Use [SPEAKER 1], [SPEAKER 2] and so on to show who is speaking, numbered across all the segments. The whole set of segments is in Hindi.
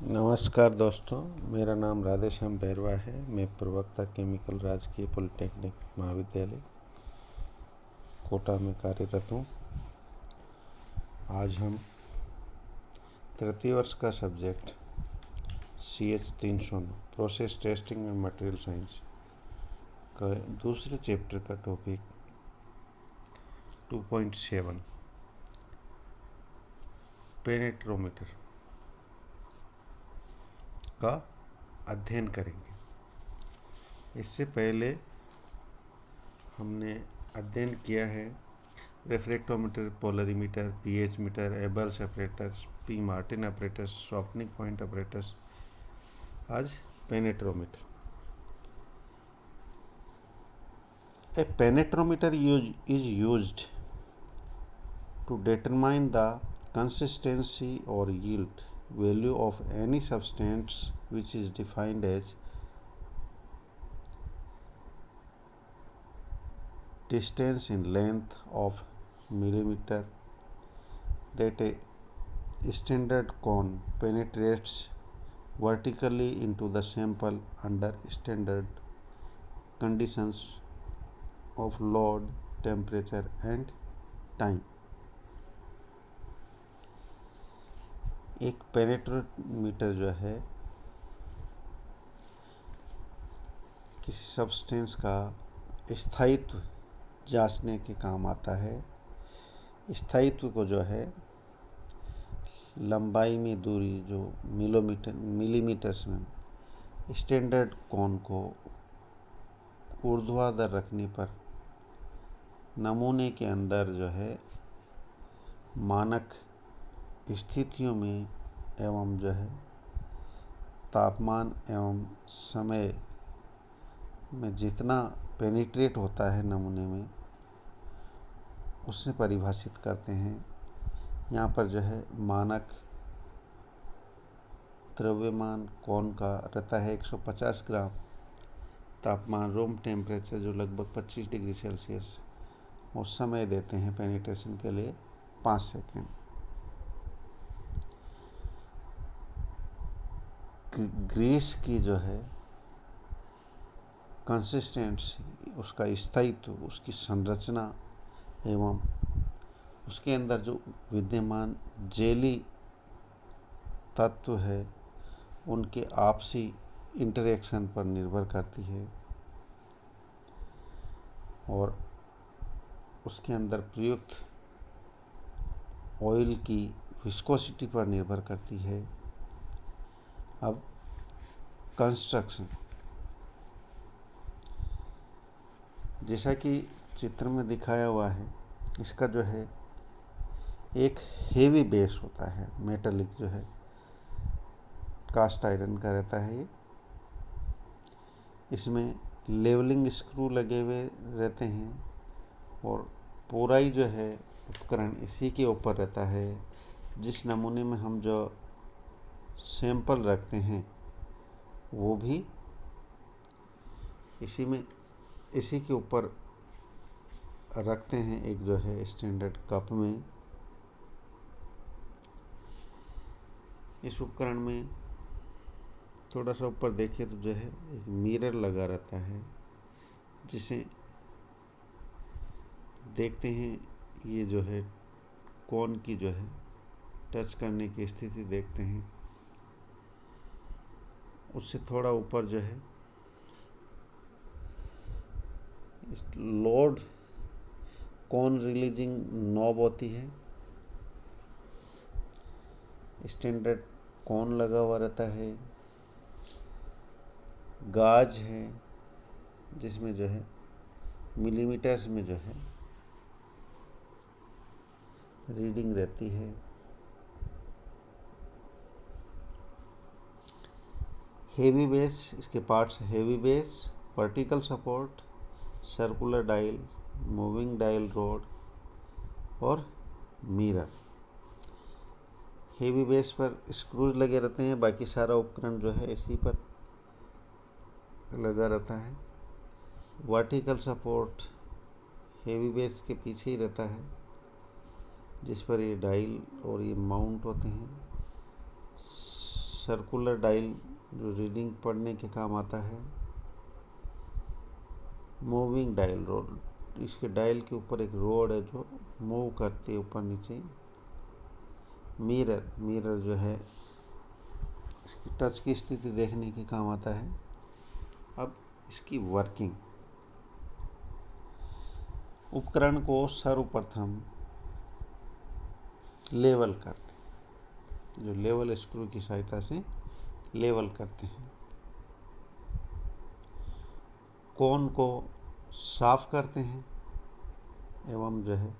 [SPEAKER 1] नमस्कार दोस्तों, मेरा नाम राधेश्याम बैरवा है। मैं प्रवक्ता केमिकल राजकीय पॉलिटेक्निक महाविद्यालय कोटा में कार्यरत हूँ। आज हम तृतीय वर्ष का subject CH 309 process testing and material science का दूसरे चैप्टर का टॉपिक 2.7 पेनेट्रोमीटर का अध्ययन करेंगे। इससे पहले हमने अध्ययन किया है refractometer, polarimeter, pH meter, Abel separators, P Martin operators, softening point operators. आज penetrometer. A पेनेट्रोमीटर is used to determine the consistency or yield value of any substance which is defined as distance in length of millimeter that a standard cone penetrates vertically into the sample under standard conditions of load, temperature and time। एक पेनेट्रोमीटर जो है किसी सब्सटेंस का स्थायित्व जांचने के काम आता है। स्थायित्व को जो है लंबाई में दूरी जो मिलीमीटर्स में स्टैंडर्ड कोण को ऊर्ध्वाधर रखने पर नमूने के अंदर जो है मानक स्थितियों में एवं जो है तापमान एवं समय में जितना पेनिट्रेट होता है नमूने में उसे परिभाषित करते हैं। यहाँ पर जो है मानक द्रव्यमान कोण का रहता है 150 ग्राम। तापमान रूम टेम्परेचर जो लगभग 25 डिग्री सेल्सियस और समय देते हैं पेनिट्रेशन के लिए 5 सेकेंड। ग्रीस की जो है कंसिस्टेंसी, उसका स्थायित्व, उसकी संरचना एवं उसके अंदर जो विद्यमान जेली तत्व है उनके आपसी इंटरेक्शन पर निर्भर करती है और उसके अंदर प्रयुक्त ऑयल की विस्कोसिटी पर निर्भर करती है। अब कंस्ट्रक्शन, जैसा कि चित्र में दिखाया हुआ है, इसका जो है एक हेवी बेस होता है, मेटालिक जो है कास्ट आयरन का रहता है ये। इसमें लेवलिंग स्क्रू लगे हुए रहते हैं और पूरा ही जो है उपकरण इसी के ऊपर रहता है। जिस नमूने में हम जो सैंपल रखते हैं वो भी इसी के ऊपर रखते हैं, एक जो है स्टैंडर्ड कप में। इस उपकरण में थोड़ा सा ऊपर देखें तो जो है एक मिरर लगा रहता है, जिसे देखते हैं ये जो है कोन की जो है टच करने की स्थिति देखते हैं। उससे थोड़ा ऊपर जो है लोड कोन रिलीजिंग नॉब होती है। स्टैंडर्ड कोन लगा हुआ रहता है। गाज है जिसमें जो है मिलीमीटर्स में जो है रीडिंग रहती है। हेवी बेस, इसके parts heavy base, vertical support, circular dial, moving dial road और मिरर। हेवी बेस पर स्क्रूज लगे रहते हैं, बाकी सारा उपकरण जो है इसी पर लगा रहता है। वर्टिकल सपोर्ट हेवी बेस के पीछे ही रहता है, जिस पर ये डायल और ये माउंट होते हैं। सर्कुलर डायल जो रीडिंग पढ़ने के काम आता है। मूविंग डायल रोड, इसके डायल के ऊपर एक रोड है जो मूव करती है ऊपर नीचे। मिरर, मिरर जो है इसकी टच की स्थिति देखने के काम आता है। अब इसकी वर्किंग, उपकरण को सर्वप्रथम लेवल करते हैं, जो लेवल स्क्रू की सहायता से लेवल करते हैं। कोन को साफ करते हैं एवं जो है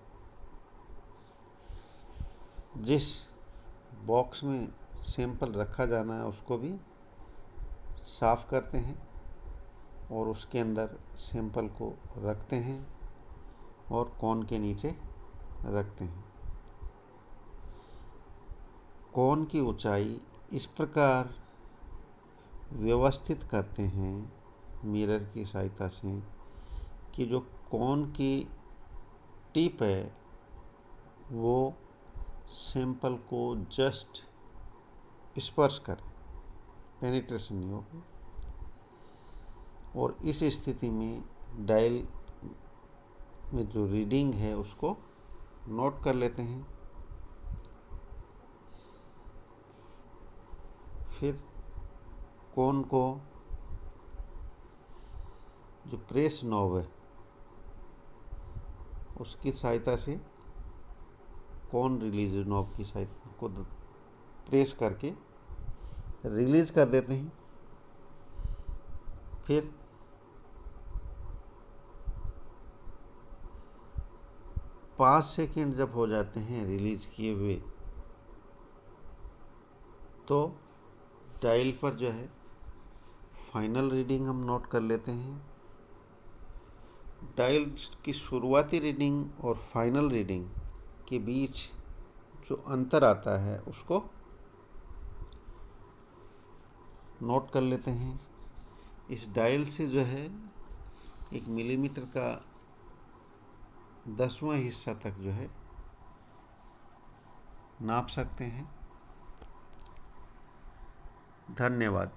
[SPEAKER 1] जिस बॉक्स में सैंपल रखा जाना है उसको भी साफ करते हैं और उसके अंदर सैंपल को रखते हैं और कोन के नीचे रखते हैं। कोन की ऊंचाई इस प्रकार व्यवस्थित करते हैं मिरर की सहायता से कि जो कोन की टिप है वो सैंपल को जस्ट स्पर्श करे, पेनिट्रेशन नहीं हो। और इस स्थिति में डायल में जो रीडिंग है उसको नोट कर लेते हैं। फिर कोन को जो प्रेस नॉब है उसकी सहायता से, कोन रिलीज नॉब की सहायता को प्रेस करके रिलीज कर देते हैं। फिर पाँच सेकेंड जब हो जाते हैं रिलीज किए हुए तो डायल पर जो है फाइनल रीडिंग हम नोट कर लेते हैं। डायल की शुरुआती रीडिंग और फाइनल रीडिंग के बीच जो अंतर आता है उसको नोट कर लेते हैं। इस डायल से जो है 1 मिलीमीटर का 10वां हिस्सा तक जो है नाप सकते हैं। धन्यवाद।